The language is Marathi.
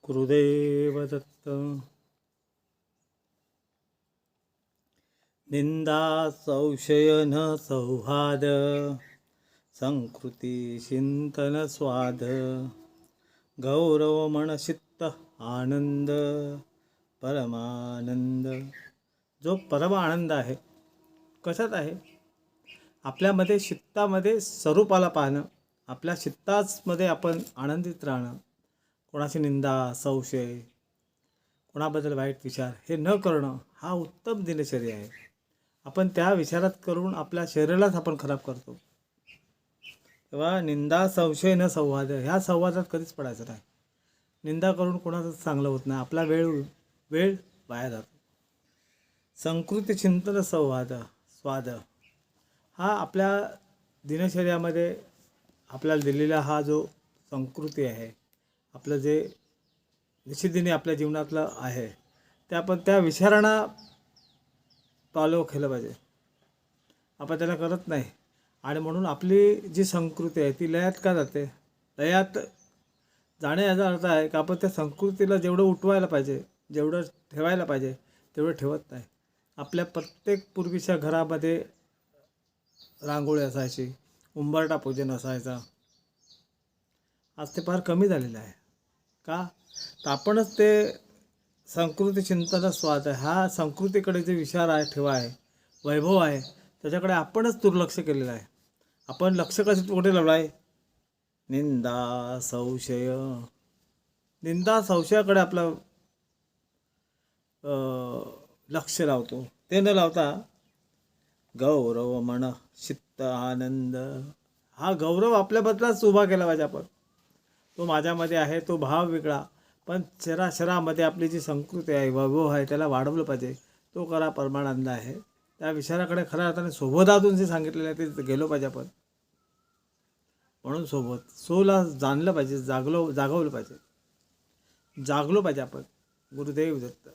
गुरुदेव दत्त. निंदा संशय न सौहार्द, संकृती चिंतन स्वाद, गौरव मनचित्त आनंद, परमानंद. जो परम आनंद आहे कशात आहे? आपल्यामध्ये चित्तामध्ये स्वरूपाला पाहणं, आपल्या चित्तामध्ये आपण आनंदित राहणं, कोणाची निंदा संशय, कोणाबद्दल वाईट विचार हे न करणं हा उत्तम दिनचर्या आहे. आपण त्या विचारात करून आपल्या शरीरालाच आपण खराब करतो. तेव्हा निंदा संशय न संवाद ह्या संवादात कधीच पडायचं नाही. निंदा करून कोणाचंच चांगलं होत नाही, आपला वेळ वाया जातो. संकृती चिंतन संवाद स्वाद हा आपल्या दिनचर्यामध्ये आपल्याला दिलेला हा जो संकृती आहे, आपलं जे निश्चितीने आपल्या जीवनातलं आहे ते आपण त्या विचारांना फॉलो केलं पाहिजे. आपण त्याला करत नाही आणि म्हणून आपली जी संस्कृती आहे ती लयात का जाते? लयात जाणे याचा अर्थ आहे की आपण त्या संस्कृतीला जेवढं उठवायला पाहिजे, जेवढं ठेवायला पाहिजे तेवढं ठेवत नाही. आपल्या प्रत्येक पूर्वीच्या घरामध्ये रांगोळी असायची, उंबरठा पूजन असायचा. आज ते फार कमी झालेलं आहे. का? तर आपणच ते संस्कृती चिंतन स्वाद आहे, हा संस्कृतीकडे जे विचार आहे, ठेवा आहे, वैभव आहे, त्याच्याकडे आपणच दुर्लक्ष केलेलं आहे. आपण लक्ष कसं कुठे लावलं आहे? निंदा संशय, निंदा संशयाकडे आपलं लक्ष लावतो. ते न लावता गौरव मन चित्त आनंद, हा गौरव आपल्याबद्दलच उभा केला पाहिजे. आपण तो माझ्यामध्ये आहे, तो भाव वेगळा, पण शरामध्ये आपली जी संस्कृती आहे, वैभव आहे, त्याला वाढवलं पाहिजे. तो करा परमानंद आहे. त्या विचाराकडे खऱ्या अर्थाने सोबतातून जे सांगितलेलं आहे ते गेलो पाहिजे आपण. म्हणून सोला जाणलं पाहिजे, जागवलं पाहिजे आपण. गुरुदेव दत्त.